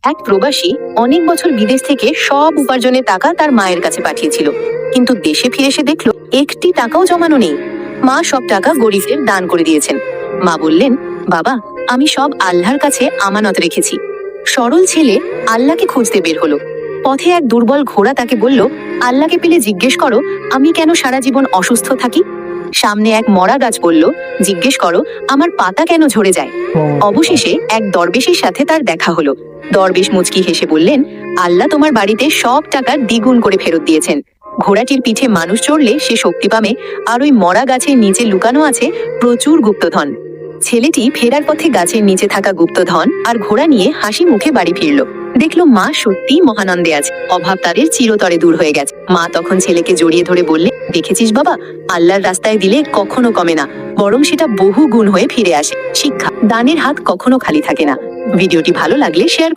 এক প্রবাসী অনেক বছর বিদেশ থেকে সব উপার্জনের টাকা তার মায়ের কাছে পাঠিয়েছিল, কিন্তু দেশে ফিরে এসে দেখলো একটি টাকাও জমানো নেই। মা সব টাকা গরিবদের দান করে দিয়েছেন। মা বললেন, বাবা, আমি সব আল্লাহর কাছে আমানত রেখেছি। সরল ছেলে আল্লাহকে খুঁজতে বের হলো। পথে এক দুর্বল ঘোড়া তাকে বলল, আল্লাহকে পেলে জিজ্ঞেস করো আমি কেন সারা জীবন অসুস্থ থাকি। সামনে এক মরা গাছ বলল, জিজ্ঞেস করো আমার পাতা কেন ঝরে যায়। অবশেষে এক দরবেশের সাথে তার দেখা হলো। দরবেশ মুচকি হেসে বললেন, আল্লাহ তোমার বাড়িতে সব টাকা দ্বিগুণ করে ফেরত দিয়েছেন। ঘোড়াটির পিঠে মানুষ চড়লে সে শক্তি পাবে, আর ওই মরা গাছের নিচে লুকানো আছে প্রচুর গুপ্তধন। ছেলেটি ফেরার পথে গাছের নিচে থাকা গুপ্তধন আর ঘোড়া নিয়ে হাসি মুখে বাড়ি ফিরল। দেখলো মা সত্যিই মহানন্দে আছে, অভাব তাদের চিরতরে দূর হয়ে গেছে। মা তখন ছেলেকে জড়িয়ে ধরে বললে, দেখেছিস বাবা, আল্লাহর রাস্তায় দিলে কখনো কমে না, বরং সেটা বহু গুণ হয়ে ফিরে আসে। শিক্ষা, দানের হাত কখনো খালি থাকে না। ভিডিওটি ভালো লাগলে শেয়ার